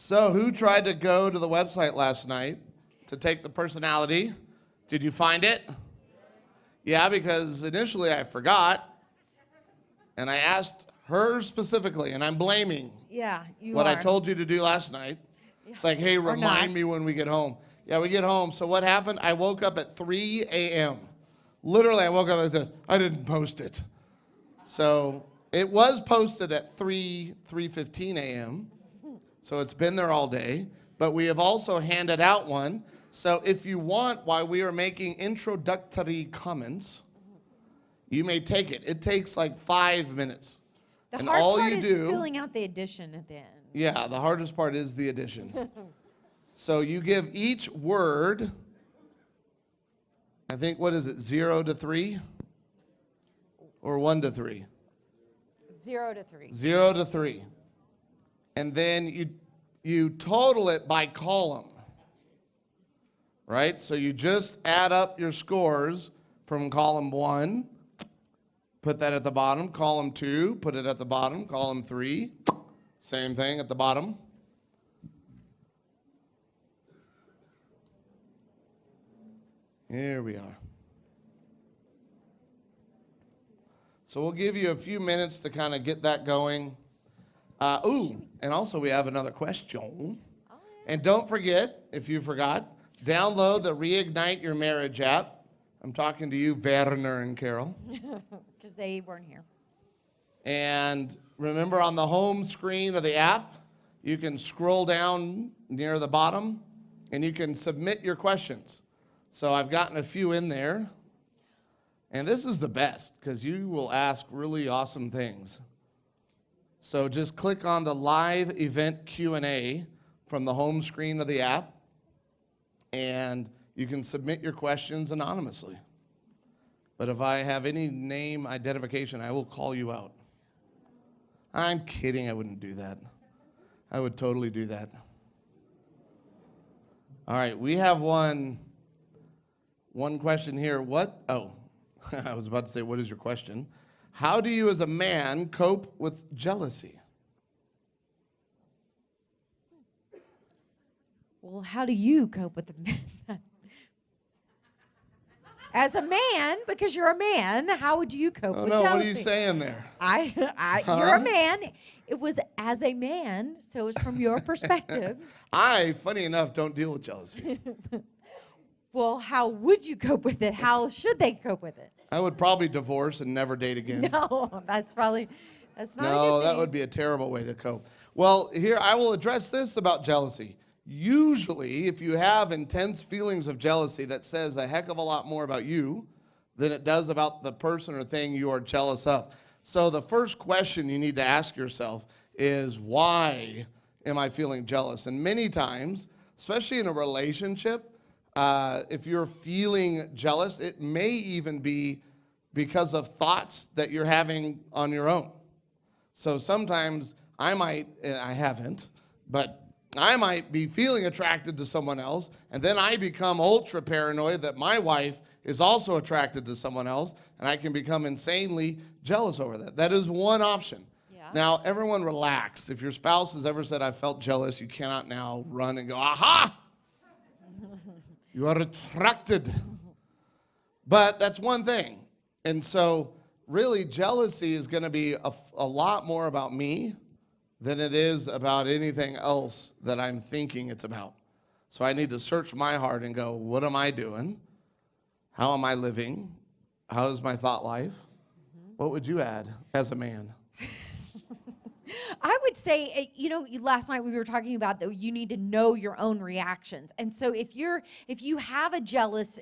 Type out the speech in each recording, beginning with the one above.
So who tried to go to the website last night to take the personality? Did you find it? Yeah, because initially I forgot, and I asked her specifically, and I'm blaming what I told you to do last night. Yeah. It's like, hey, remind me when we get home. Yeah, we get home. So what happened? I woke up at 3 a.m. Literally, I woke up and said, I didn't post it. So it was posted at 3:15 a.m., so it's been there all day. But we have also handed out one. So if you want, while we are making introductory comments, you may take it. It takes like 5 minutes. The hard part is filling out the addition at the end. Yeah, the hardest part is the addition. So you give each word, I think, what is it, 0 to 3? Or 1 to 3? 0 to 3. 0 to 3. And then you total it by column. Right? So you just add up your scores from column 1, put that at the bottom. Column 2, put it at the bottom. Column 3, same thing at the bottom. Here we are. So we'll give you a few minutes to kind of get that going. And also we have another question. And don't forget, if you forgot, download the Reignite Your Marriage app. I'm talking to you, Werner and Carol. Because they weren't here. And remember, on the home screen of the app, you can scroll down near the bottom, and you can submit your questions. So I've gotten a few in there. And this is the best, because you will ask really awesome things. So just click on the live event Q&A from the home screen of the app, and you can submit your questions anonymously. But if I have any name identification, I will call you out. I'm kidding, I wouldn't do that. I would totally do that. All right, we have one question here. I was about to say, what is your question? How do you as a man cope with jealousy? Well, how do you cope with the as a man, because you're a man, how would you cope with jealousy? What are you saying there? You're a man. It was as a man, so it's from your perspective. Funny enough, don't deal with jealousy. Well, how would you cope with it? How should they cope with it? I would probably divorce and never date again. No, that's not a good thing. No, that would be a terrible way to cope. Well, here, I will address this about jealousy. Usually, if you have intense feelings of jealousy, that says a heck of a lot more about you than it does about the person or thing you are jealous of. So the first question you need to ask yourself is, why am I feeling jealous? And many times, especially in a relationship, if you're feeling jealous, it may even be because of thoughts that you're having on your own. So sometimes I haven't, but I might be feeling attracted to someone else, and then I become ultra paranoid that my wife is also attracted to someone else, and I can become insanely jealous over that. That is one option. Yeah. Now, everyone relax. If your spouse has ever said, I felt jealous, you cannot now run and go, aha! You are attracted. But that's one thing. And so really jealousy is going to be a lot more about me than it is about anything else that I'm thinking it's about. So I need to search my heart and go, what am I doing? How am I living? How is my thought life? What would you add as a man? I would say, last night we were talking about that you need to know your own reactions. And so if you have a jealous,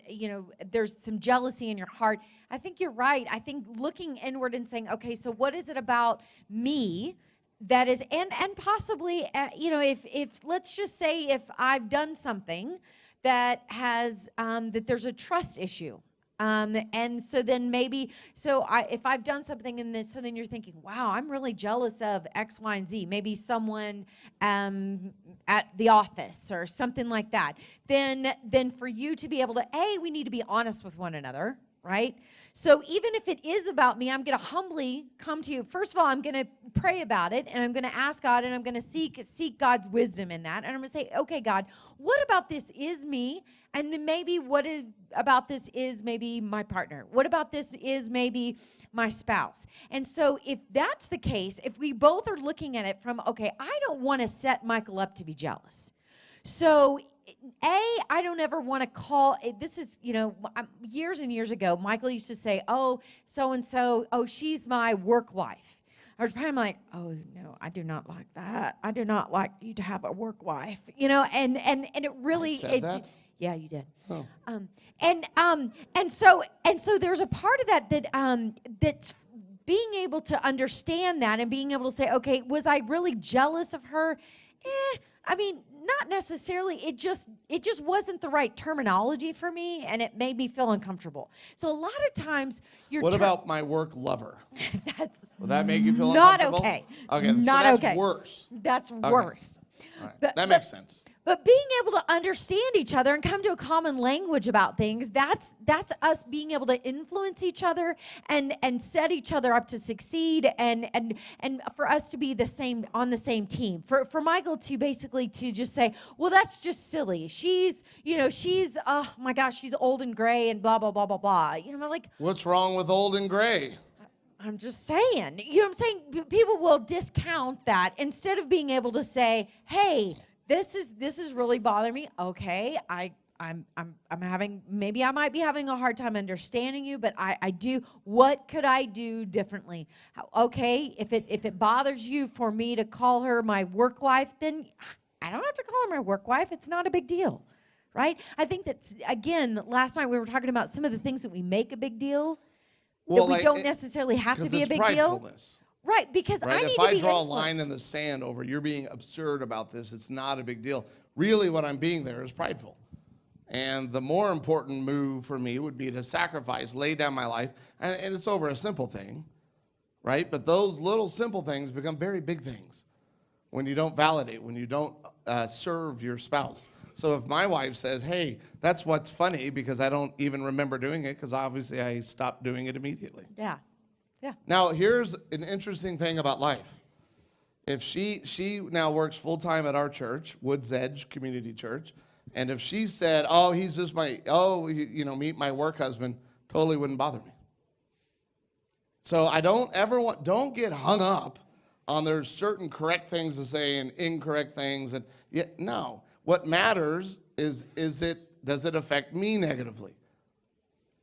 there's some jealousy in your heart, I think you're right. I think looking inward and saying, okay, so what is it about me that is, and possibly, if let's just say if I've done something that has, that there's a trust issue. And so then if I've done something in this, so then you're thinking, wow, I'm really jealous of X, Y, and Z. Maybe someone at the office or something like that. Then for you to be able to, we need to be honest with one another, right? So even if it is about me, I'm going to humbly come to you. First of all, I'm going to pray about it, and I'm going to ask God, and I'm going to seek God's wisdom in that. And I'm going to say, okay, God, what about this is me? And maybe about this is maybe my partner. What about this is maybe my spouse? And so if that's the case, if we both are looking at it from, okay, I don't want to set Michael up to be jealous. So I don't ever want to call, this is, years and years ago, Michael used to say, oh, so-and-so, oh, she's my work wife. I was probably like, oh, no, I do not like that. I do not like you to have a work wife, and it really, I said that? yeah, you did. Oh. And so there's a part of that's being able to understand that and being able to say, okay, was I really jealous of her? Not necessarily. It just wasn't the right terminology for me, and it made me feel uncomfortable. So a lot of times What about my work lover? Will that make you feel not uncomfortable? okay. Okay, Not so that's okay. worse. That's worse. All right. But- That makes sense. But being able to understand each other and come to a common language about things, that's us being able to influence each other and set each other up to succeed and for us to be on the same team. For Michael to basically to just say, well, that's just silly. She's oh my gosh, she's old and gray and blah blah blah blah blah. Like, What's wrong with old and gray? I'm just saying. I'm saying? People will discount that instead of being able to say, hey, this is really bothering me. Okay, I'm having, maybe I might be having a hard time understanding you, but I do. What could I do differently? Okay, if it bothers you for me to call her my work wife, then I don't have to call her my work wife. It's not a big deal, right? I think that's, again, last night we were talking about some of the things that we make a big deal that we don't necessarily have to be a big deal. Right, because right? I need if to I be draw a influenced. line in the sand over you're being absurd about this, it's not a big deal. Really what I'm being there is prideful. And the more important move for me would be to sacrifice, lay down my life, and it's over a simple thing, right? But those little simple things become very big things when you don't validate, when you don't serve your spouse. So if my wife says, hey, that's what's funny because I don't even remember doing it because obviously I stopped doing it immediately. Yeah. Yeah. Now, here's an interesting thing about life. If she now works full-time at our church, Woods Edge Community Church, and if she said, oh, he's just meet my work husband, totally wouldn't bother me. So I don't get hung up on there's certain correct things to say and incorrect things. And no, what matters is does it affect me negatively?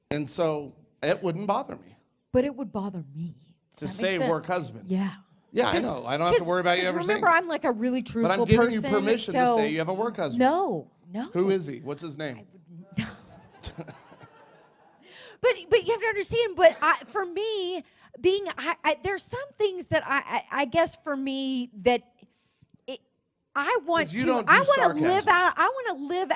And so it wouldn't bother me. But it would bother me. To say work husband. Yeah. Yeah, I know. I don't have to worry about you ever saying. Remember, I'm like a really truthful person. But I'm giving you permission to say you have a work husband. No. Who is he? What's his name? No. But you have to understand. But for me, there's some things that I guess for me that. I want to live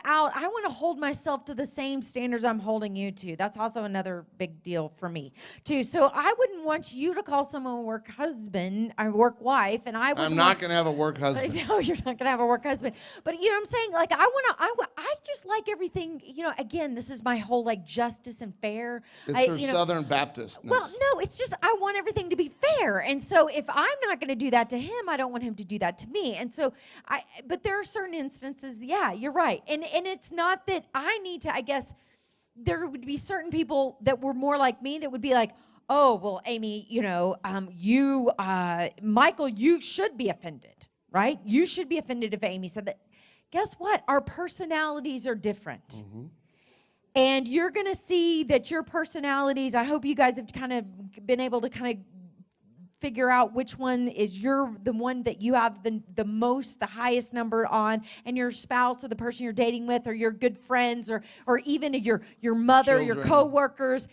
out. I want to hold myself to the same standards I'm holding you to. That's also another big deal for me, too. So I wouldn't want you to call someone a work husband, a work wife, and I'm not going to have a work husband. No, you're not going to have a work husband. But you know what I'm saying? Like I just like everything. Again, this is my whole like justice and fair. It's your Southern Baptist. Well, no, it's just I want everything to be fair, and so if I'm not going to do that to him, I don't want him to do that to me, and so. But there are certain instances, yeah, you're right. And it's not that I need to, I guess, there would be certain people that were more like me that would be like, oh, well, Amy, Michael, you should be offended, right? You should be offended if Amy said that. Guess what? Our personalities are different. Mm-hmm. And you're going to see that your personalities, I hope you guys have kind of been able to kind of figure out which one is the one that you have the highest number on, and your spouse or the person you're dating with or your good friends or even your mother, your coworkers,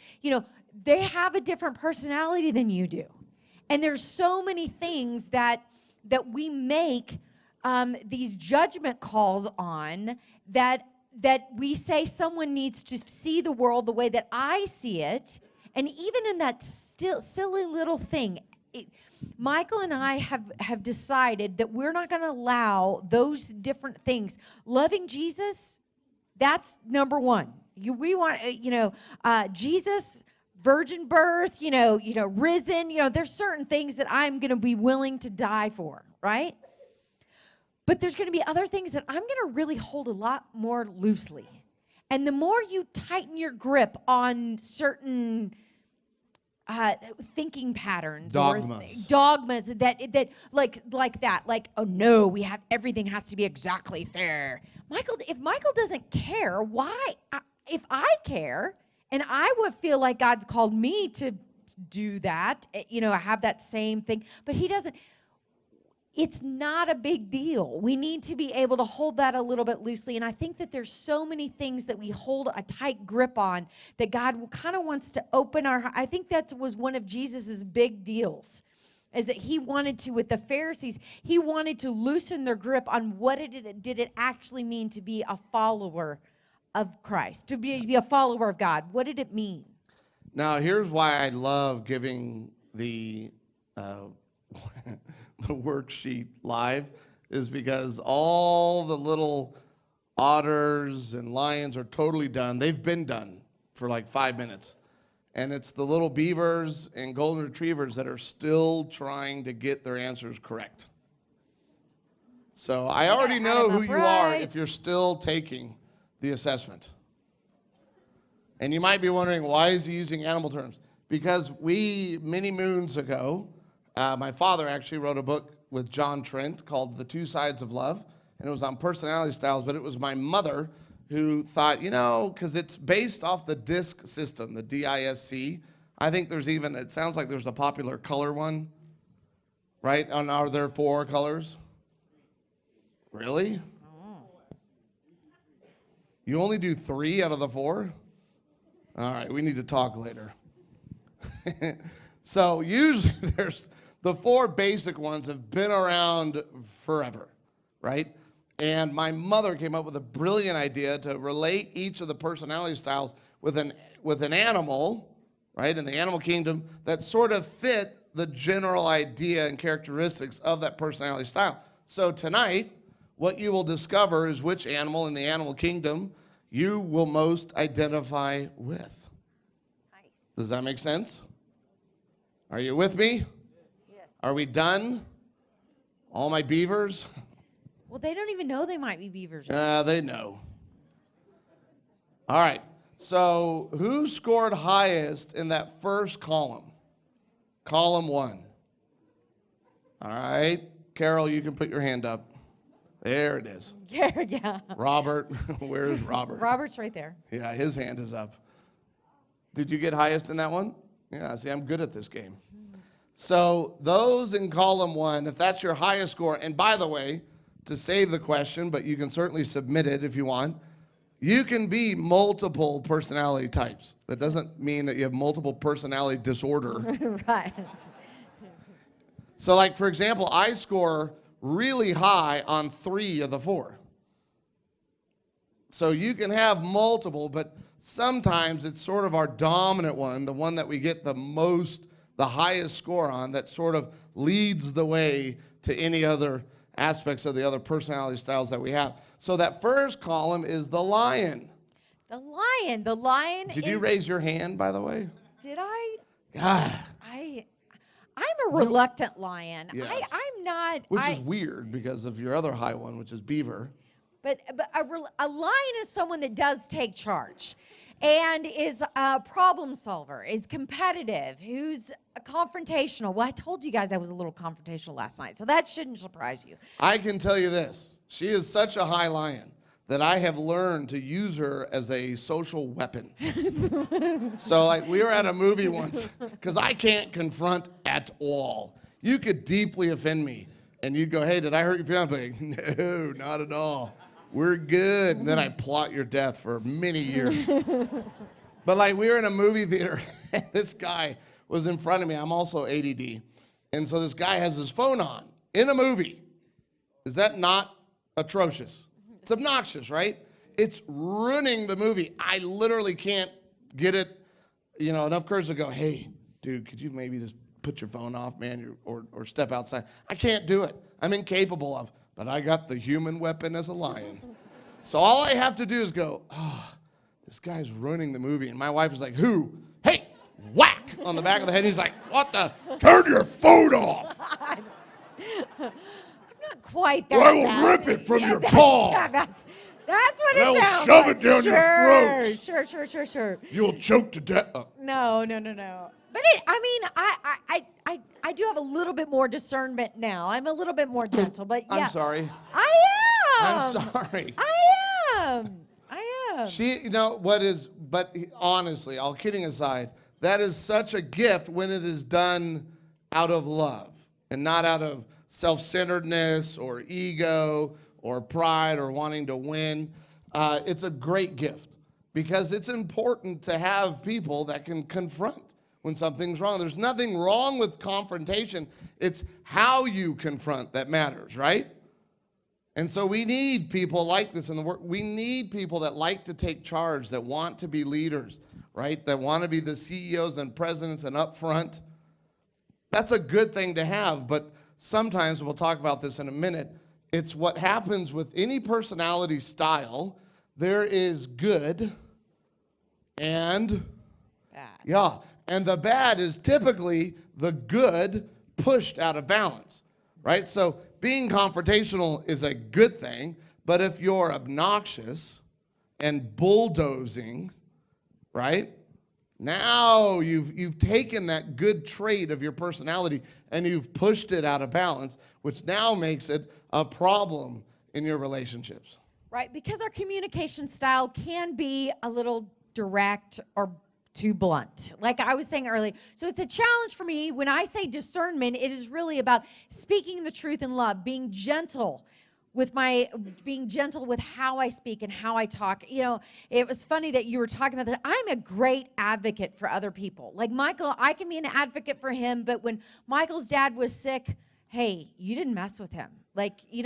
they have a different personality than you do. And there's so many things that we make these judgment calls on that we say someone needs to see the world the way that I see it. And even in that silly little thing, Michael and I have decided that we're not going to allow those different things. Loving Jesus, that's number one. We want, Jesus, virgin birth, risen. There's certain things that I'm going to be willing to die for, right? But there's going to be other things that I'm going to really hold a lot more loosely. And the more you tighten your grip on certain thinking patterns, dogmas that like that, like, oh no, everything has to be exactly fair. If Michael doesn't care, why? If I care, and I would feel like God's called me to do that, have that same thing, but he doesn't. It's not a big deal. We need to be able to hold that a little bit loosely. And I think that there's so many things that we hold a tight grip on that God kind of wants to open our heart. I think that was one of Jesus's big deals, is that he wanted to, with the Pharisees, he wanted to loosen their grip on what did it actually mean to be a follower of Christ, to be a follower of God. What did it mean? Now, here's why I love giving the the worksheet live, is because all the little otters and lions are totally done. They've been done for like 5 minutes. And it's the little beavers and golden retrievers that are still trying to get their answers correct. So I already know who you are if you're still taking the assessment. And you might be wondering, why is he using animal terms? Because many moons ago, my father actually wrote a book with John Trent called The Two Sides of Love, and it was on personality styles, but it was my mother who thought, because it's based off the DISC system, the DISC. I think it sounds like there's a popular color one, right? Are there 4 colors? Really? You only do 3 out of the 4? All right, we need to talk later. So usually there's the 4 basic ones have been around forever, right? And my mother came up with a brilliant idea to relate each of the personality styles with an animal, right, in the animal kingdom that sort of fit the general idea and characteristics of that personality style. So tonight, what you will discover is which animal in the animal kingdom you will most identify with. Nice. Does that make sense? Are you with me? Yes. Are we done? All my beavers? Well, they don't even know they might be beavers. They know. All right. So who scored highest in that first column? Column 1. All right. Carol, you can put your hand up. There it is. Yeah. Robert, where's Robert? Robert's right there. Yeah, his hand is up. Did you get highest in that one? Yeah, see, I'm good at this game. So those in column 1, if that's your highest score, and by the way, to save the question, but you can certainly submit it if you want, you can be multiple personality types. That doesn't mean that you have multiple personality disorder. Right. So like, for example, I score really high on 3 of the 4. So you can have multiple, but sometimes it's sort of our dominant one, the one that we get the highest score on, that sort of leads the way to any other aspects of the other personality styles that we have. So that first column is the lion. The lion. Did you raise your hand, by the way? Did I? Ah, I'm a reluctant lion. Yes. I'm not. which is weird because of your other high one, which is beaver. But a lion is someone that does take charge and is a problem solver, is competitive, who's confrontational. Well, I told you guys I was a little confrontational last night, so that shouldn't surprise you. I can tell you this. She is such a high lion that I have learned to use her as a social weapon. So like we were at a movie once, because I can't confront at all. You could deeply offend me, and you'd go, hey, did I hurt your feelings? I'm like, no, not at all. We're good. And then I plot your death for many years. But like we were in a movie theater, and this guy was in front of me. I'm also ADD. And so this guy has his phone on in a movie. Is that not atrocious? It's obnoxious, right? It's ruining the movie. I literally can't get it, enough courage to go, hey, dude, could you maybe just put your phone off, man, or step outside? I can't do it. I'm incapable of, but I got the human weapon as a lion. So all I have to do is go, this this guy's ruining the movie. And my wife was like, who? Hey, whack on the back of the head. He's like, what the? Turn your phone off. I'm not quite that Or I will bad. rip it from your that's- paw. yeah, that's what And I it will sounds shove like. it down your throat. Sure. You'll choke to death. No. But I do have a little bit more discernment now. I'm a little bit more gentle, but yeah. I'm sorry. I am. I'm sorry. I am. But honestly, all kidding aside, that is such a gift when it is done out of love and not out of self-centeredness or ego or pride or wanting to win. It's a great gift because it's important to have people that can confront when something's wrong. There's nothing wrong with confrontation. It's how you confront that matters, right? And so we need people like this in the work. We need people that like to take charge, that want to be leaders, right? That want to be the CEOs and presidents and up front. That's a good thing to have, but sometimes, we'll talk about this in a minute, it's what happens with any personality style. There is good and Bad. yeah, and the bad is typically the good pushed out of balance, right? So being confrontational is a good thing, but if you're obnoxious and bulldozing, right? Now you've taken that good trait of your personality and you've pushed it out of balance, which now makes it a problem in your relationships. Right, because our communication style can be a little direct or too blunt, like I was saying earlier. So it's a challenge for me. When I say discernment, it is really about speaking the truth in love, being gentle with how I speak and how I talk. You know, it was funny that you were talking about that. I'm a great advocate for other people. Like Michael, I can be an advocate for him, but when Michael's dad was sick, hey, you didn't mess with him. Like, you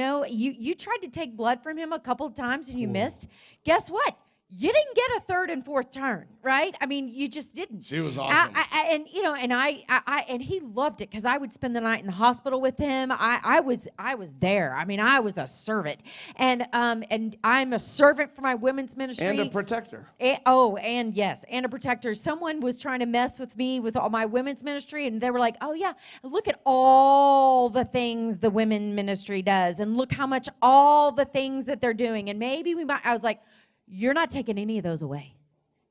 tried to take blood from him a couple of times and you missed. Guess what? You didn't get a third and fourth turn, right? I mean, you just didn't. She was awesome. And he loved it because I would spend the night in the hospital with him. I was there. I mean, I was a servant, and I'm a servant for my women's ministry And a protector. and a protector. Someone was trying to mess with me with all my women's ministry, and they were like, "Oh yeah, look at all the things the women ministry does, and look how much all the things that they're doing, and maybe we might." I was like, "You're not taking any of those away."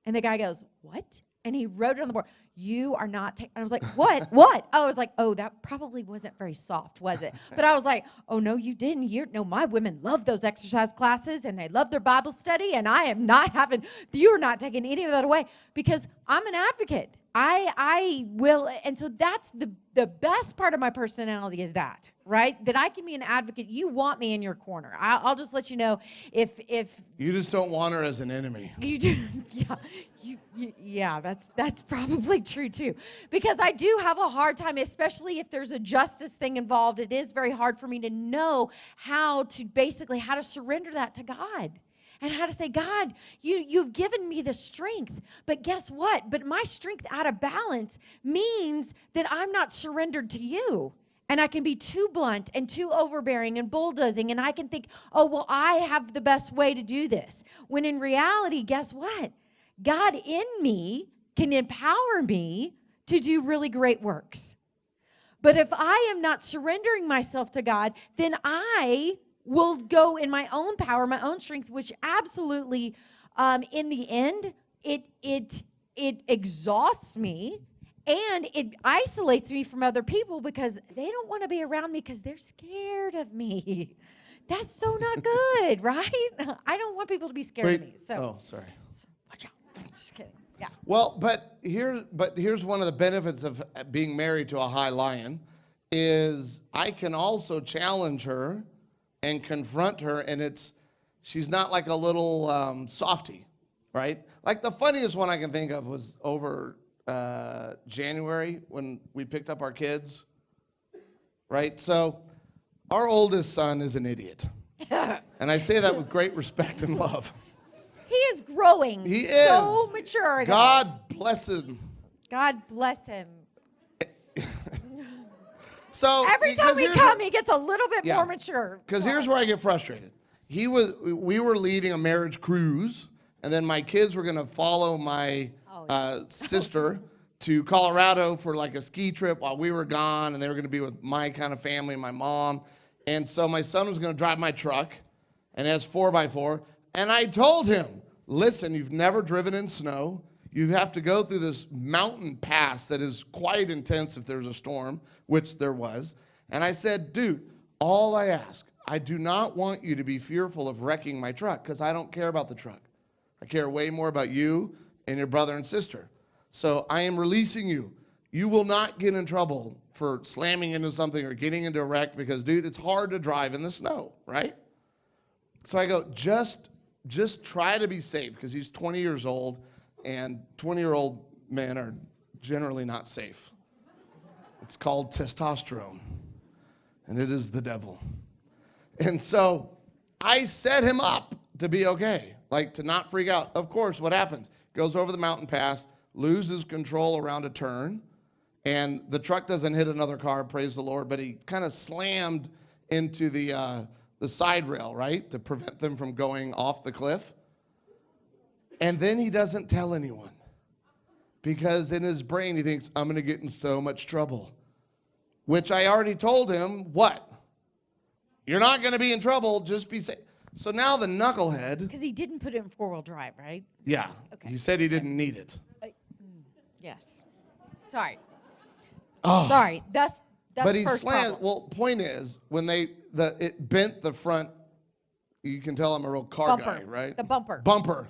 And the guy goes, "What?" And he wrote it on the board. "You are not taking." I was like, "What? What?" I was like, "Oh, that probably wasn't very soft, was it?" But I was like, "Oh, no, you didn't. No, my women love those exercise classes, and they love their Bible study, and you're not taking any of that away because I'm an advocate. I will." And so that's the best part of my personality is that, right? That I can be an advocate. You want me in your corner. I'll just let you know if You just don't want her as an enemy. you do. Yeah, that's probably true too. Because I do have a hard time, especially if there's a justice thing involved. It is very hard for me to know how to surrender that to God. And how to say, "God, you've given me the strength, but guess what? But my strength out of balance means that I'm not surrendered to you. And I can be too blunt and too overbearing and bulldozing, and I can think, oh, well, I have the best way to do this." When in reality, guess what? God in me can empower me to do really great works. But if I am not surrendering myself to God, then I will go in my own power, my own strength, which absolutely, in the end, it exhausts me and it isolates me from other people because they don't want to be around me because they're scared of me. That's so not good, right? I don't want people to be scared of me. So sorry. watch out. Just kidding. Yeah. Well, but here's one of the benefits of being married to a high lion is I can also challenge her and confront her, and she's not like a little softie, right? Like the funniest one I can think of was over January when we picked up our kids, right? So our oldest son is an idiot. And I say that with great respect and love. He is growing. He so is. mature. God bless him. God bless him. So Every time we come, he gets a little bit more mature. Because here's where I get frustrated. We were leading a marriage cruise, And then my kids were going to follow my yeah. sister to Colorado for like a ski trip while we were gone. And they were going to be with my kind of family, my mom. And so my son was going to drive my truck, and it has 4x4. And I told him, listen, you've never driven in snow. You have to go through this mountain pass that is quite intense if there's a storm, which there was. And I said, dude, all I ask, I do not want you to be fearful of wrecking my truck, because I don't care about the truck. I care way more about you and your brother and sister. So I am releasing you. You will not get in trouble for slamming into something or getting into a wreck, because, dude, it's hard to drive in the snow, right? So I go, just try to be safe, because he's 20 years old, and 20-year-old men are generally not safe. It's called testosterone, and it is the devil. And so I set him up to be okay, like to not freak out. Of course, what happens? Goes over the mountain pass, loses control around a turn, and the truck doesn't hit another car, praise the Lord, but he kind of slammed into the side rail, right, to prevent them from going off the cliff. And then he doesn't tell anyone, because in his brain he thinks, I'm going to get in so much trouble, which I already told him, what? You're not going to be in trouble, just be safe. So now the knucklehead. Because he didn't put it in four-wheel drive, right? Yeah. Okay. He said he didn't need it. Yes. Sorry. Oh. Sorry. That's But he first slammed. problem. Well, point is, when it bent the front, you can tell I'm a real car Bumper. guy, right? The bumper. Bumper.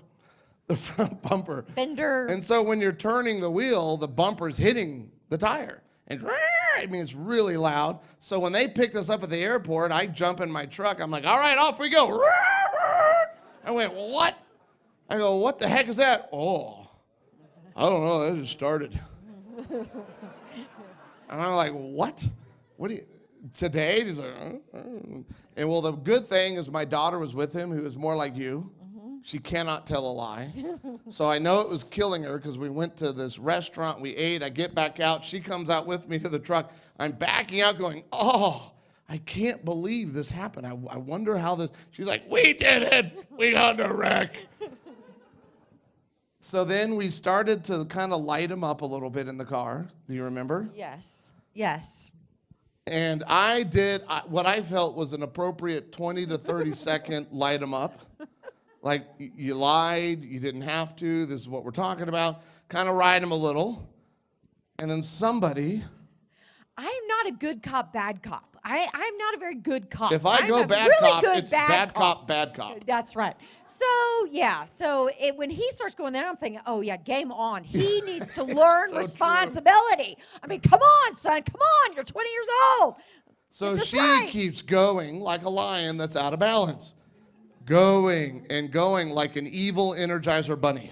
The front bumper. Fender. And so when you're turning the wheel, the bumper's hitting the tire. And I mean, it's really loud. So when they picked us up at the airport, I jump in my truck. I'm like, all right, off we go. I went, what? I go, what the heck is that? Oh, I don't know. That just started. And I'm like, what? What do you, today? He's like, and well, the good thing is my daughter was with him, who is more like you. She cannot tell a lie. So I know it was killing her, because we went to this restaurant, we ate, I get back out, she comes out with me to the truck. I'm backing out going, oh, I can't believe this happened. I wonder how this, she's like, we did it. We got in a wreck. So then we started to kind of light him up a little bit in the car. Do you remember? Yes. Yes. And I did what I felt was an appropriate 20 to 30 second light him up. Like, you lied, you didn't have to, this is what we're talking about. Kind of ride him a little. And then somebody. I am not a good cop, bad cop. I'm not a very good cop. If I I'm go a bad really cop, good it's bad cop, bad cop. That's right. So, yeah. So when he starts going there, I'm thinking, oh, yeah, game on. He needs to learn So responsibility. True. I mean, come on, son. Come on. You're 20 years old. So she keeps going like a lion that's out of balance. Going and going like an evil Energizer bunny.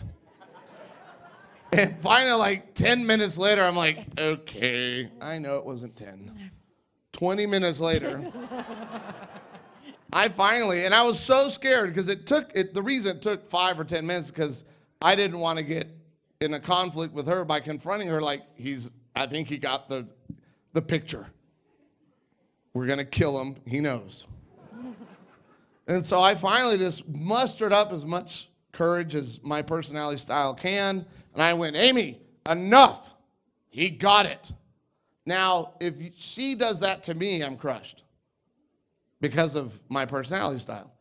And finally, like 10 minutes later, I'm like, okay, I know it wasn't 10. 20 minutes later, I finally, and I was so scared, because the reason it took 5 or 10 minutes, because I didn't want to get in a conflict with her by confronting her like I think he got the picture. We're going to kill him. He knows. And so I finally just mustered up as much courage as my personality style can, and I went, Amy, enough. He got it. Now, if she does that to me, I'm crushed because of my personality style.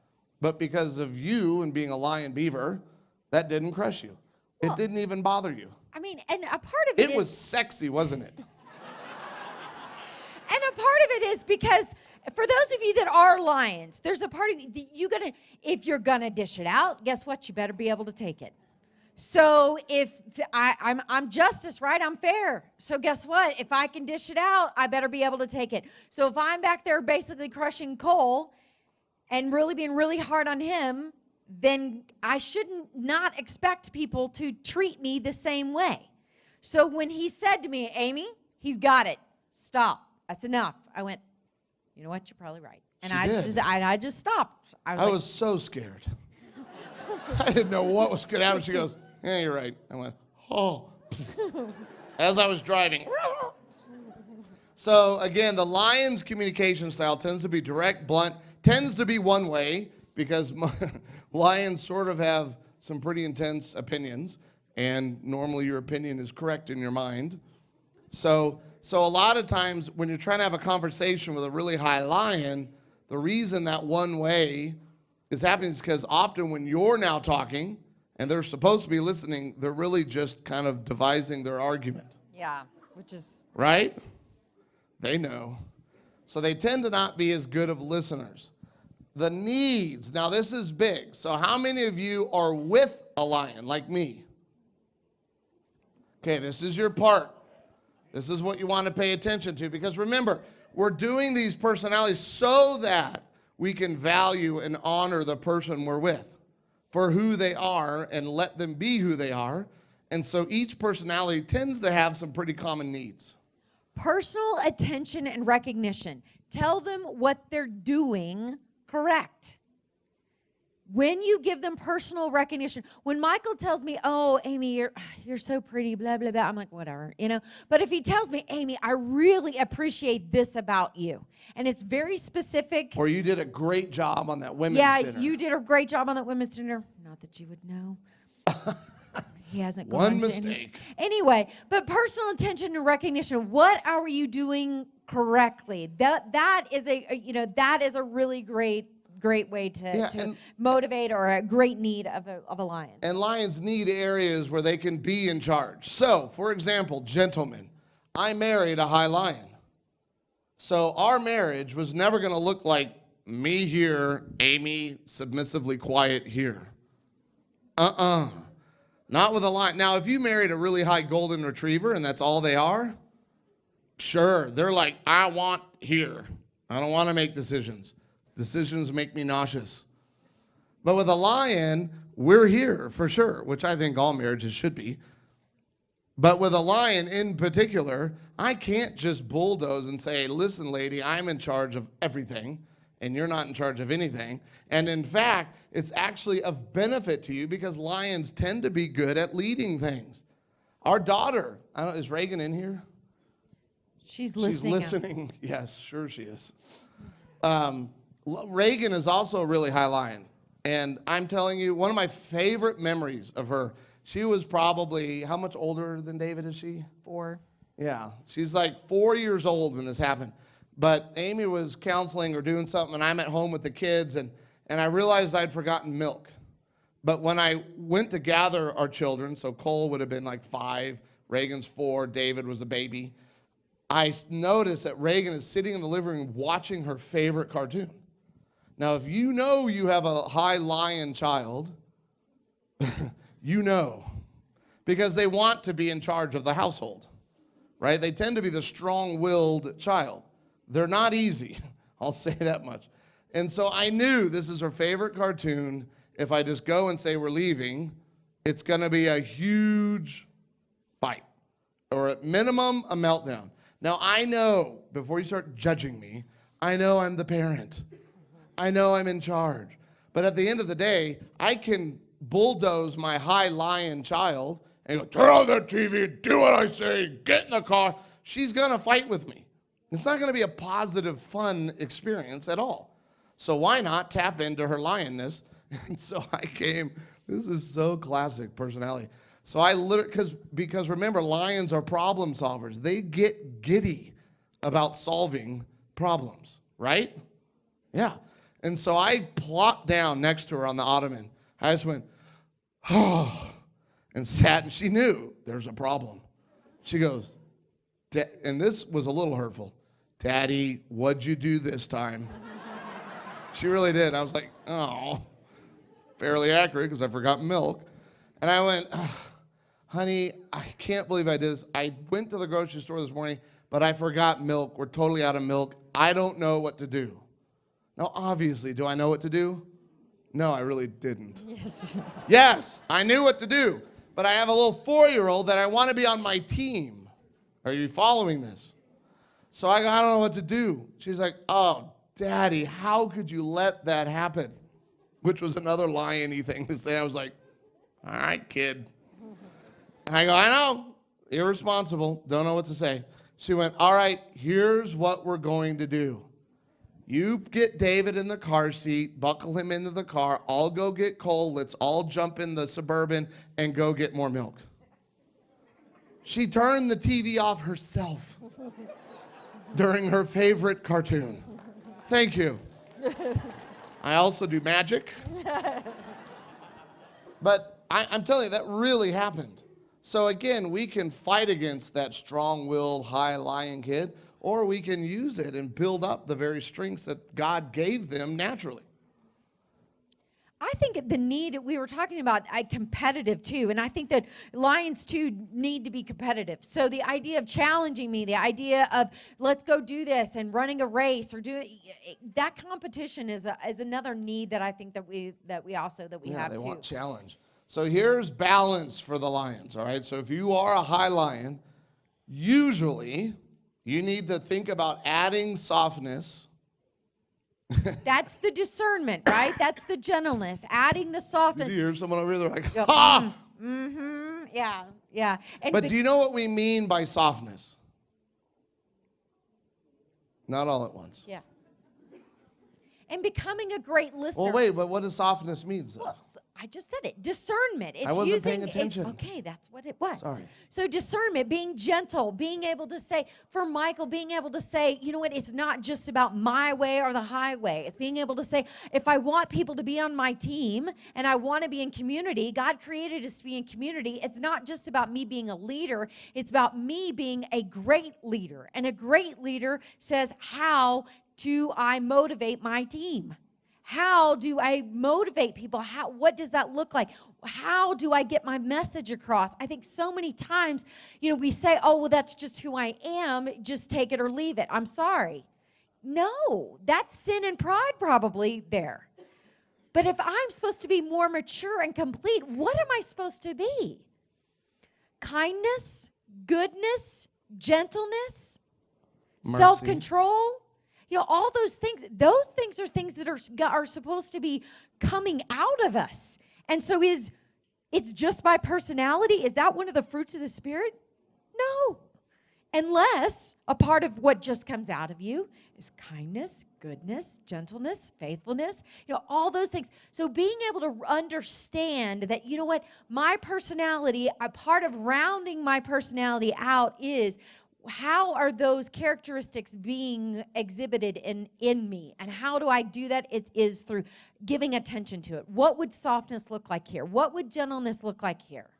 But because of you and being a lion beaver, that didn't crush you. It didn't even bother you. I mean, and a part of it was sexy, wasn't it? And a part of it is because for those of you that are lions, there's a part of you if you're gonna dish it out, guess what? You better be able to take it. So if I'm justice, right? I'm fair. So guess what? If I can dish it out, I better be able to take it. So if I'm back there basically crushing Cole and really being really hard on him, then I shouldn't not expect people to treat me the same way. So when he said to me, Amy, he's got it. Stop. That's enough. I went, you know what? You're probably right. And I just stopped. I was so scared. I didn't know what was going to happen. She goes, yeah, you're right. I went, oh. As I was driving. So again, the lion's communication style tends to be direct, blunt, tends to be one way, because lions sort of have some pretty intense opinions, and normally your opinion is correct in your mind. So a lot of times when you're trying to have a conversation with a really high lion, the reason that one way is happening is because often when you're now talking and they're supposed to be listening, they're really just kind of devising their argument. Yeah, which is... Right? They know. So they tend to not be as good of listeners. The needs. Now this is big. So how many of you are with a lion like me? Okay, this is your part. This is what you want to pay attention to, because remember, we're doing these personalities so that we can value and honor the person we're with for who they are and let them be who they are. And so each personality tends to have some pretty common needs. Personal attention and recognition. Tell them what they're doing correct. When you give them personal recognition, when Michael tells me, "Oh, Amy, you're so pretty," blah, blah, blah, I'm like, whatever, you know. But if he tells me, "Amy, I really appreciate this about you," and it's very specific. Or you did a great job on that women's dinner. Yeah, you did a great job on that women's dinner. Not that you would know. He hasn't gone One to mistake. Anyway, but personal attention and recognition. What are you doing correctly? That is a really great way to motivate, or a great need of a lion. And lions need areas where they can be in charge. So, for example, gentlemen, I married a high lion. So our marriage was never going to look like me here, Amy submissively quiet here. Not with a lion. Now, if you married a really high golden retriever and that's all they are, sure, they're like, I want here. I don't want to make decisions. Decisions make me nauseous. But with a lion, we're here for sure, which I think all marriages should be. But with a lion in particular, I can't just bulldoze and say, listen, lady, I'm in charge of everything, and you're not in charge of anything. And in fact, it's actually of benefit to you because lions tend to be good at leading things. Our daughter, is Reagan in here? She's listening. She's listening. Yes, sure she is. Reagan is also a really high lion. And I'm telling you, one of my favorite memories of her, she was probably, how much older than David is she? 4. Yeah, she's like 4 years old when this happened. But Amy was counseling or doing something, and I'm at home with the kids, and I realized I'd forgotten milk. But when I went to gather our children, so Cole would have been like 5, Reagan's 4, David was a baby, I noticed that Reagan is sitting in the living room watching her favorite cartoon. Now, if you know you have a high lion child, you know, because they want to be in charge of the household, right? They tend to be the strong-willed child. They're not easy, I'll say that much. And so I knew this is her favorite cartoon. If I just go and say we're leaving, it's going to be a huge fight, or at minimum, a meltdown. Now, I know, before you start judging me, I know I'm the parent. I know I'm in charge. But at the end of the day, I can bulldoze my high lion child and go, turn on that TV, do what I say, get in the car. She's going to fight with me. It's not going to be a positive, fun experience at all. So why not tap into her lionness? And so I came, this is so classic personality. So I literally, because remember, lions are problem solvers. They get giddy about solving problems, right? Yeah. And so I plopped down next to her on the ottoman. I just went, oh, and sat, and she knew there's a problem. She goes, and this was a little hurtful. Daddy, what'd you do this time? She really did. I was like, oh, fairly accurate because I forgot milk. And I went, honey, I can't believe I did this. I went to the grocery store this morning, but I forgot milk. We're totally out of milk. I don't know what to do. Now, obviously, do I know what to do? No, I really didn't. Yes. Yes, I knew what to do, but I have a little 4-year-old that I want to be on my team. Are you following this? So I don't know what to do. She's like, oh, Daddy, how could you let that happen? Which was another lion-y thing to say. I was like, all right, kid. And I go, I know, irresponsible, don't know what to say. She went, all right, here's what we're going to do. You get David in the car seat, buckle him into the car. I'll go get Cole. Let's all jump in the Suburban and go get more milk. She turned the TV off herself during her favorite cartoon. Thank you. I also do magic. But I'm telling you, that really happened. So again, we can fight against that strong-willed, high-lying kid, or we can use it and build up the very strengths that God gave them naturally. I think the need, we were talking about competitive too, and I think that lions too need to be competitive. So the idea of challenging me, the idea of let's go do this and running a race or that competition is another need that I think that we have too. They want challenge. So here's balance for the lions, all right? So if you are a high lion, usually you need to think about adding softness. That's the discernment, right? That's the gentleness, adding the softness. Did you hear someone over there like, ha! Mm-hmm. Yeah. But do you know what we mean by softness? Not all at once. Yeah. And becoming a great listener. Well, wait, but what does softness mean? Well, I just said it. Discernment. It's I wasn't using, paying attention. Okay, that's what it was. Sorry. So discernment, being gentle, being able to say, for Michael, being able to say, you know what, it's not just about my way or the highway. It's being able to say, if I want people to be on my team and I want to be in community, God created us to be in community. It's not just about me being a leader. It's about me being a great leader. And a great leader says, how do I motivate my team? How do I motivate people? What does that look like? How do I get my message across? I think so many times, we say, oh, well, that's just who I am. Just take it or leave it. I'm sorry. No, that's sin and pride probably there. But if I'm supposed to be more mature and complete, what am I supposed to be? Kindness, goodness, gentleness, mercy, self-control. All those things are things that are supposed to be coming out of us. And so it's just by personality? Is that one of the fruits of the Spirit? No. Unless a part of what just comes out of you is kindness, goodness, gentleness, faithfulness, all those things. So being able to understand that, my personality, a part of rounding my personality out is, how are those characteristics being exhibited in me? And how do I do that? It is through giving attention to it. What would softness look like here? What would gentleness look like here?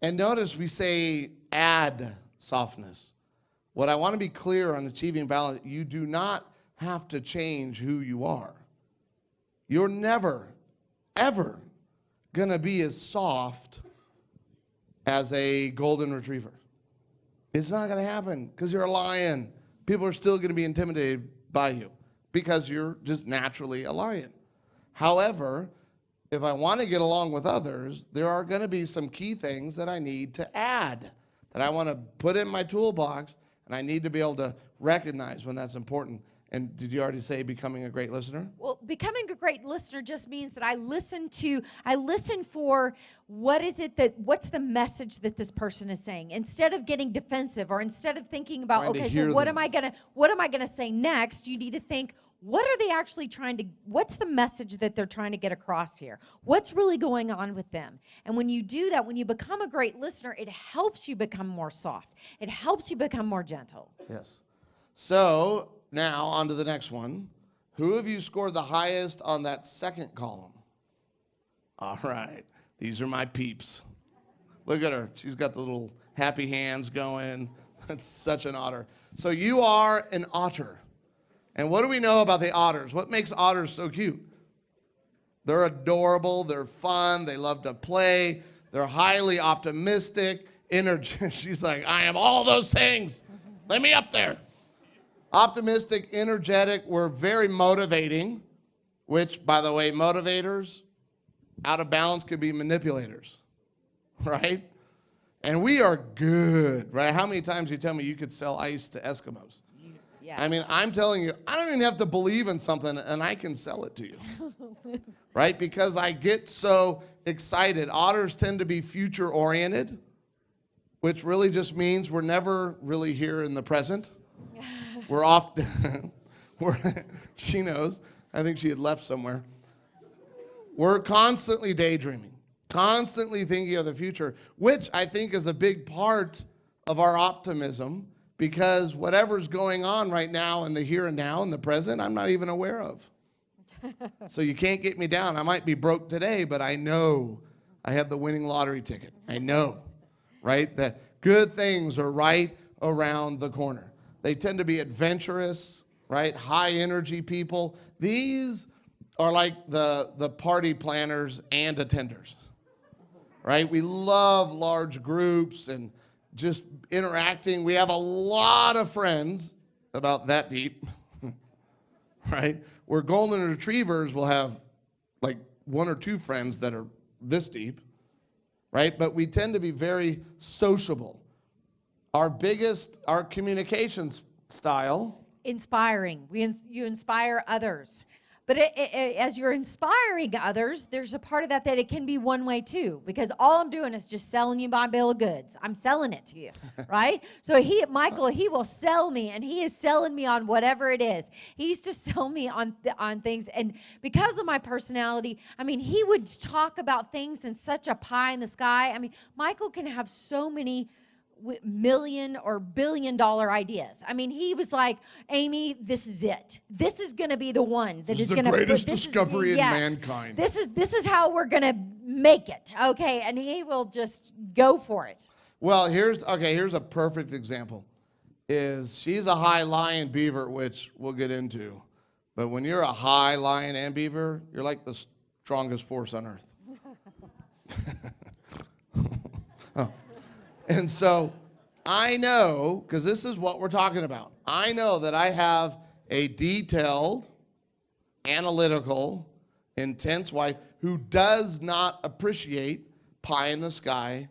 And notice we say add softness. What I want to be clear on achieving balance, you do not have to change who you are. You're never, ever going to be as soft as a golden retriever. It's not going to happen because you're a lion. People are still going to be intimidated by you because you're just naturally a lion. However, if I want to get along with others, there are going to be some key things that I need to add, that I want to put in my toolbox, and I need to be able to recognize when that's important. And did you already say becoming a great listener? Well, becoming a great listener just means that I listen for what's the message that this person is saying, instead of getting defensive or instead of thinking about, okay, so what am I gonna say next? You need to think, what are they actually what's the message that they're trying to get across here? What's really going on with them? And when you do that, when you become a great listener, it helps you become more soft. It helps you become more gentle. Yes. So now, on to the next one. Who of you scored the highest on that second column? All right. These are my peeps. Look at her. She's got the little happy hands going. That's such an otter. So you are an otter. And what do we know about the otters? What makes otters so cute? They're adorable. They're fun. They love to play. They're highly optimistic. She's like, I am all those things. Let me up there. Optimistic, energetic, we're very motivating, which, by the way, motivators, out of balance, could be manipulators, right? And we are good, right? How many times you tell me you could sell ice to Eskimos? Yes. I mean, I'm telling you, I don't even have to believe in something, and I can sell it to you, right? Because I get so excited. Otters tend to be future-oriented, which really just means we're never really here in the present. We're She knows. I think she had left somewhere. We're constantly daydreaming, constantly thinking of the future, which I think is a big part of our optimism, because whatever's going on right now in the here and now, in the present, I'm not even aware of. So you can't get me down. I might be broke today, but I know I have the winning lottery ticket. I know, right? That good things are right around the corner. They tend to be adventurous, right? High energy people. These are like the party planners and attenders, right? We love large groups and just interacting. We have a lot of friends, about that deep, right? Where golden retrievers will have like one or two friends that are this deep, right? But we tend to be very sociable. Our communications style. Inspiring. You inspire others. But as you're inspiring others, there's a part of that it can be one way too, because all I'm doing is just selling you my bill of goods. I'm selling it to you, right? So Michael, he will sell me, and he is selling me on whatever it is. He used to sell me on things, and because of my personality, I mean, he would talk about things in such a pie in the sky. I mean, Michael can have so many million or billion-dollar ideas. I mean, he was like, Amy, this is it. This is going to be the one that is going to the greatest discovery in mankind. This is how we're going to make it. Okay, and he will just go for it. Well, here's a perfect example. She's a high lion beaver, which we'll get into. But when you're a high lion and beaver, you're like the strongest force on earth. Oh. And so I know, because this is what we're talking about, I know that I have a detailed, analytical, intense wife who does not appreciate pie in the sky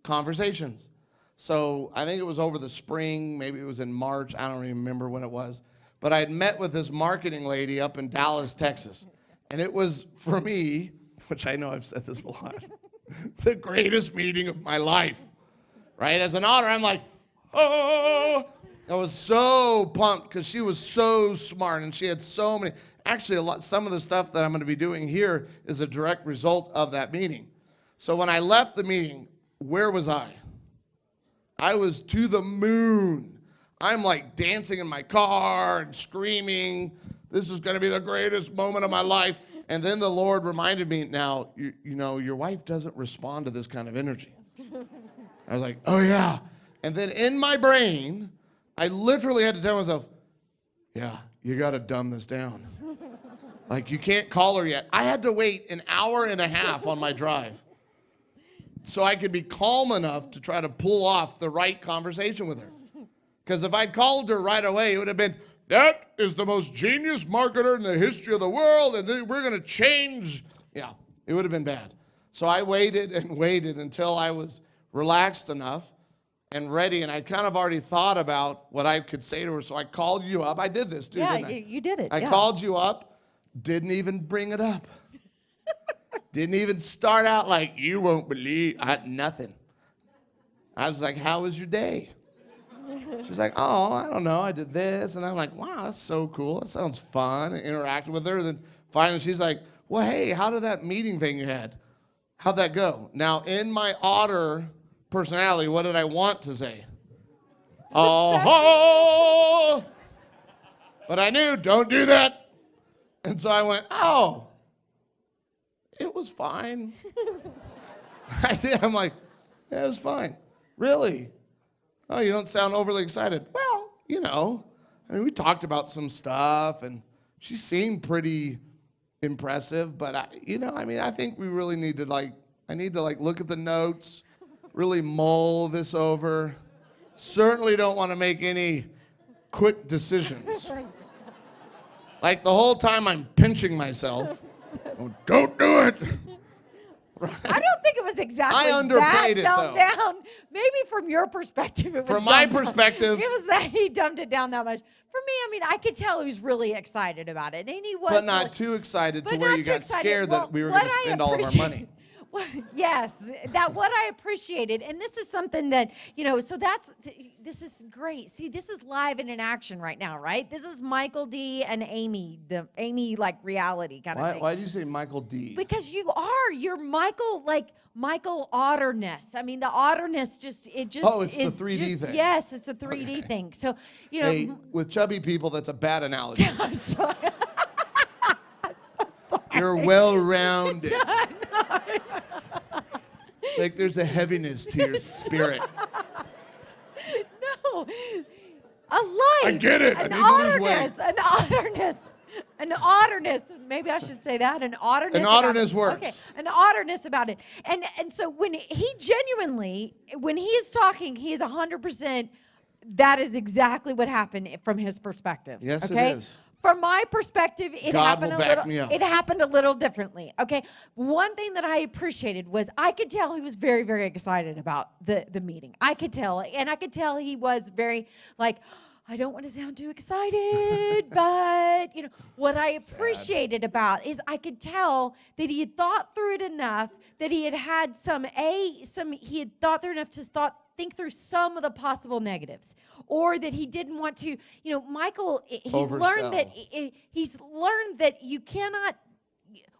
conversations. So I think it was over the spring, maybe it was in March, I don't even remember when it was, but I had met with this marketing lady up in Dallas, Texas. And it was, for me, which I know I've said this a lot, the greatest meeting of my life. Right? As an author, I'm like, oh. I was so pumped because she was so smart and she had so many. Actually, some of the stuff that I'm going to be doing here is a direct result of that meeting. So when I left the meeting, where was I? I was to the moon. I'm like dancing in my car and screaming. This is going to be the greatest moment of my life. And then the Lord reminded me, now, you know, your wife doesn't respond to this kind of energy. I was like, oh, yeah. And then in my brain, I literally had to tell myself, yeah, you got to dumb this down. Like, you can't call her yet. I had to wait an hour and a half on my drive so I could be calm enough to try to pull off the right conversation with her. Because if I'd called her right away, it would have been, that is the most genius marketer in the history of the world, and we're going to change. Yeah, it would have been bad. So I waited and waited until I was relaxed enough and ready, and I kind of already thought about what I could say to her, so I called you up. I did this, too, didn't I? You did it. I called you up, didn't even bring it up. Didn't even start out like, you won't believe, nothing. I was like, how was your day? She's like, oh, I don't know, I did this, and I'm like, wow, that's so cool, that sounds fun, and interacted with her, then finally she's like, well, hey, how did that meeting thing you had, how'd that go? Now, in my otter personality, what did I want to say? Oh, but I knew, don't do that. And so I went, oh, it was fine. I did. I'm like, yeah, it was fine. Really? Oh, you don't sound overly excited. Well, you know, I mean, we talked about some stuff, and she seemed pretty impressive, but I think we really need to I need to look at the notes, really mull this over. Certainly don't want to make any quick decisions. Like the whole time I'm pinching myself. Oh, don't do it. Right? I don't think it was exactly I underplayed that it, dumbed though. down. Maybe from your perspective, it was From my dumbed down. perspective. It was that he dumbed it down that much. For me, I mean, I could tell he was really excited about it, and he was. But not too excited to where you got scared that we were going to spend all of our money. Yes, that what I appreciated. And this is something that, so this is great. See, this is live and in action right now, right? This is Michael D and Amy, the Amy like reality kind of thing. Why do you say Michael D? Because you're Michael, like Michael Otterness. I mean, the Otterness Oh, it's the 3D thing. Yes, it's a 3D thing. So, Hey, with chubby people, that's a bad analogy. I'm sorry. I'm so sorry. You're well-rounded. Like there's a heaviness to your spirit. No, a life. I get it. An I need to lose weight. An otterness. Maybe I should say that. An otterness. An otterness works. Okay, an otterness about it. And so when he genuinely, when he is talking, he is 100%. That is exactly what happened from his perspective. Yes, okay? it is. From my perspective, it God happened will a back little. me up. It happened a little differently. Okay. One thing that I appreciated was I could tell he was very, very excited about the meeting. I could tell, and I could tell he was very like, I don't want to sound too excited, but what I appreciated about is I could tell that he had thought through it enough, that he had had he had thought through enough to think through some of the possible negatives, or that he didn't want to, Michael, he's learned that you cannot,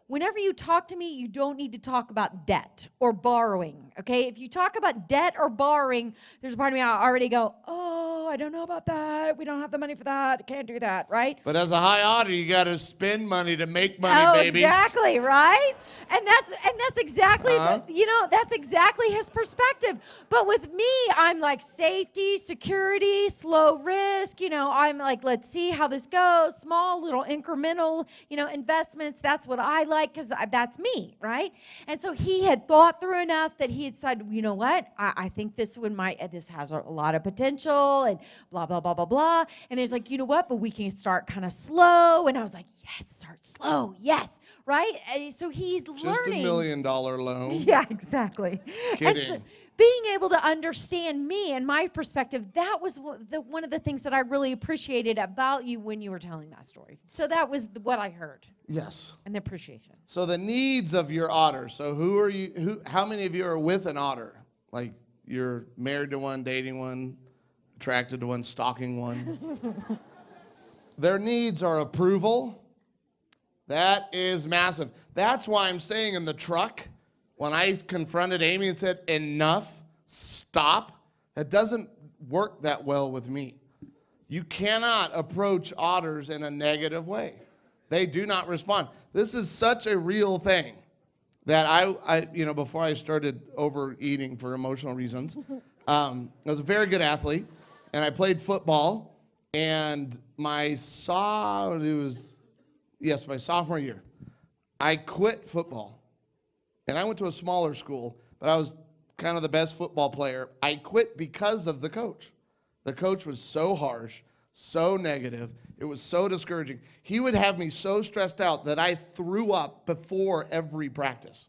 whenever you talk to me, you don't need to talk about debt or borrowing, okay? If you talk about debt or borrowing, there's a part of me I already go, oh, I don't know about that. We don't have the money for that. Can't do that, right? But as a high auditor, you got to spend money to make money, baby. Exactly, right? And that's exactly that's exactly his perspective. But with me, I'm like safety, security, slow risk. I'm like, let's see how this goes. Small, little incremental, investments. That's what I like because that's me, right? And so he had thought through enough that he had said, you know what? I think this has a lot of potential and blah blah blah blah blah. And there's like, you know what? But we can start kind of slow. And I was like, yes, start slow, yes. Right? So he's learning. Just $1 million loan. Yeah, exactly. Kidding. And so being able to understand me and my perspective, that was one of the things that I really appreciated about you when you were telling that story. So that was what I heard. Yes. And the appreciation. So the needs of your otter. So how many of you are with an otter? Like you're married to one, dating one, attracted to one, stalking one. Their needs are approval. That is massive. That's why I'm saying in the truck, when I confronted Amy and said, enough, stop, that doesn't work that well with me. You cannot approach otters in a negative way. They do not respond. This is such a real thing that I before I started overeating for emotional reasons, I was a very good athlete, and I played football, and my sophomore year, I quit football. And I went to a smaller school, but I was kind of the best football player. I quit because of the coach. The coach was so harsh, so negative. It was so discouraging. He would have me so stressed out that I threw up before every practice.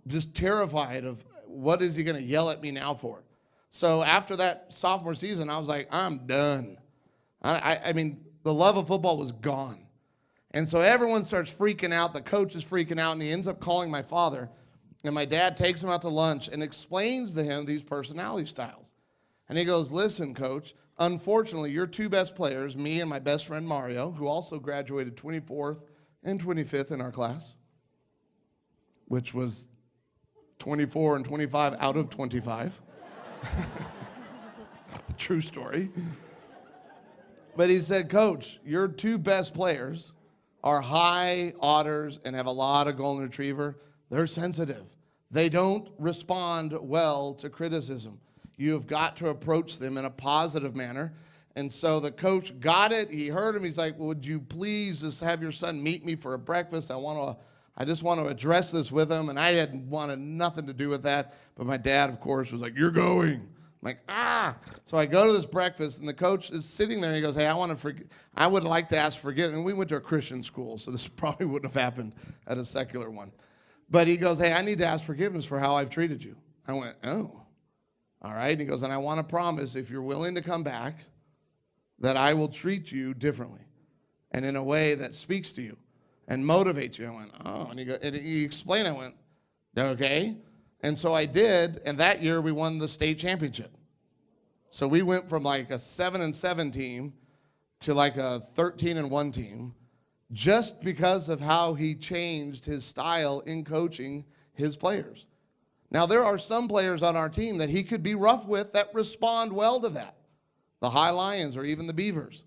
Just terrified of what is he going to yell at me now for. So after that sophomore season, I was like, I'm done. I mean, the love of football was gone. And so everyone starts freaking out. The coach is freaking out, and he ends up calling my father. And my dad takes him out to lunch and explains to him these personality styles. And he goes, listen, coach, unfortunately, your two best players, me and my best friend Mario, who also graduated 24th and 25th in our class, which was 24 and 25 out of 25. True story. But he said, coach, your two best players are high otters and have a lot of golden retriever. They're sensitive. They don't respond well to criticism. You have got to approach them in a positive manner. And so the coach got it. He heard him. He's like, would you please just have your son meet me for a breakfast? I just want to address this with him. And I had wanted nothing to do with that. But my dad, of course, was like, you're going. I'm like, ah. So I go to this breakfast, and the coach is sitting there, and he goes, hey, I would like to ask forgiveness. And we went to a Christian school, so this probably wouldn't have happened at a secular one. But he goes, hey, I need to ask forgiveness for how I've treated you. I went, oh, all right. And he goes, and I want to promise, if you're willing to come back, that I will treat you differently and in a way that speaks to you and motivates you. I went, oh. And he explained, I went, Okay? And so I did, and that year we won the state championship. So we went from like a 7-7 team to like a 13-1 team just because of how he changed his style in coaching his players. Now, there are some players on our team that he could be rough with that respond well to that. The High Lions or even the Beavers.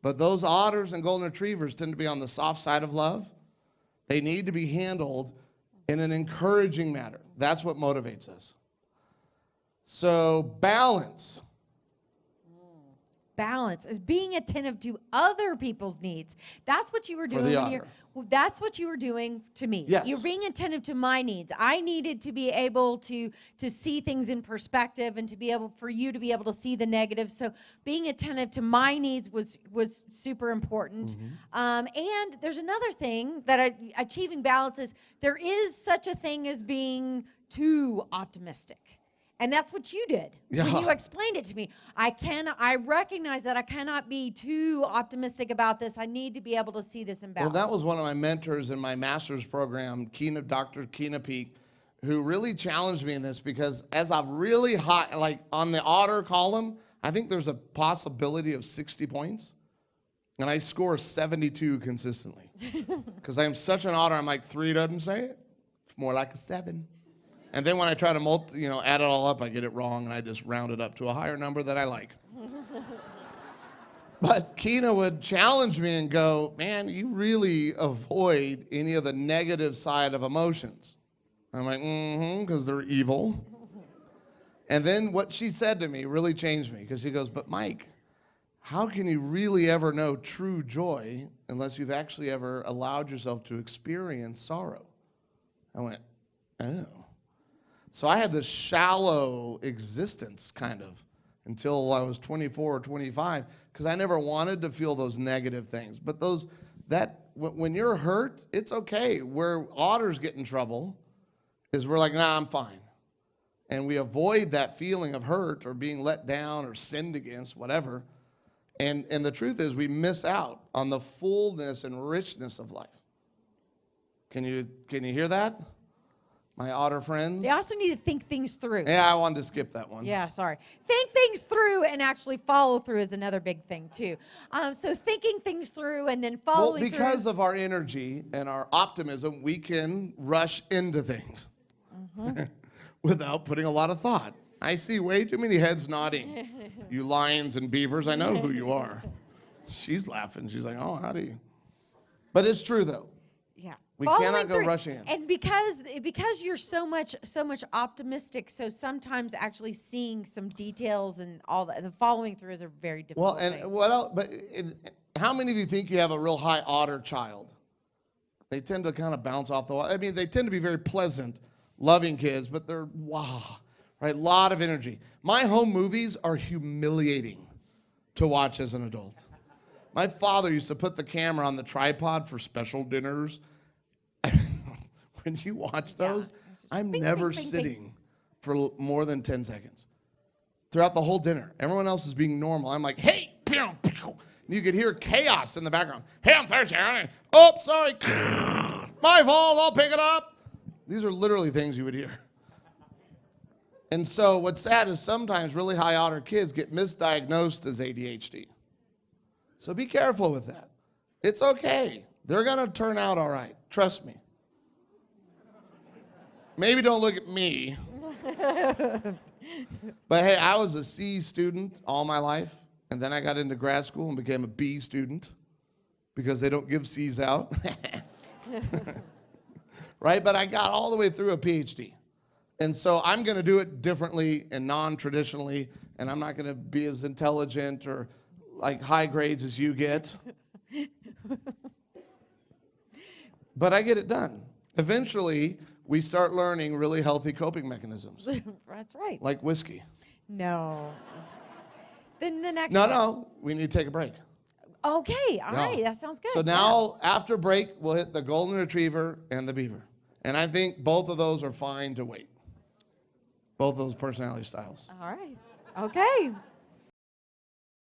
But those otters and golden retrievers tend to be on the soft side of love. They need to be handled in an encouraging manner. That's what motivates us. So balance. Balance is being attentive to other people's needs. That's what you were doing. That's what you were doing to me. Yes. You're being attentive to my needs. I needed to be able to see things in perspective and to be able for you to be able to see the negatives. So being attentive to my needs was super important. And there's another thing that achieving balance is there is such a thing as being too optimistic. And that's what you did when you explained it to me. I recognize that I cannot be too optimistic about this. I need to be able to see this in balance. Well, that was one of my mentors in my master's program, Dr. Keena Peak, who really challenged me in this because as I've really high, like on the otter column, I think there's a possibility of 60 points. And I score 72 consistently. Because I'm such an otter, I'm like, 3 doesn't say it. It's more like a 7. And then when I try to add it all up, I get it wrong, and I just round it up to a higher number that I like. But Keena would challenge me and go, man, you really avoid any of the negative side of emotions. I'm like, because they're evil. And then what she said to me really changed me, because she goes, but Mike, how can you really ever know true joy unless you've actually ever allowed yourself to experience sorrow? I went, oh. So I had this shallow existence kind of until I was 24 or 25 because I never wanted to feel those negative things. But when you're hurt, it's okay. Where otters get in trouble is we're like, nah, I'm fine. And we avoid that feeling of hurt or being let down or sinned against, whatever. And the truth is we miss out on the fullness and richness of life. Can you hear that? My otter friends. They also need to think things through. Yeah, I wanted to skip that one. Yeah, sorry. Think things through and actually follow through is another big thing, too. So thinking things through and then following through. Well, because of our energy and our optimism, we can rush into things without putting a lot of thought. I see way too many heads nodding. You lions and beavers, I know who you are. She's laughing. She's like, oh, how do you? But it's true, though. Yeah. We cannot go rushing in. And because you're so much optimistic, so sometimes actually seeing some details and all that, the following through is a very difficult thing. Well, and what else? But how many of you think you have a real high otter child? They tend to kind of bounce off the wall. I mean, they tend to be very pleasant, loving kids, but they're right? A lot of energy. My home movies are humiliating to watch as an adult. My father used to put the camera on the tripod for special dinners. When you watch those, I'm never sitting for more than 10 seconds throughout the whole dinner. Everyone else is being normal. I'm like, hey, pew, pew. And you could hear chaos in the background. Hey, I'm thirsty. Oh, sorry. My fault. I'll pick it up. These are literally things you would hear. And so what's sad is sometimes really high otter kids get misdiagnosed as ADHD. So be careful with that. It's okay. They're going to turn out all right. Trust me. Maybe don't look at me. But hey, I was a C student all my life, and then I got into grad school and became a B student because they don't give C's out. Right? But I got all the way through a PhD. And so I'm going to do it differently and non-traditionally, and I'm not going to be as intelligent or like high grades as you get. But I get it done. Eventually, we start learning really healthy coping mechanisms. That's right. Like whiskey. No. Then the next No, we need to take a break. Okay, all right, that sounds good. So now, after break, we'll hit the golden retriever and the beaver. And I think both of those are fine to wait. Both of those personality styles. All right. Okay.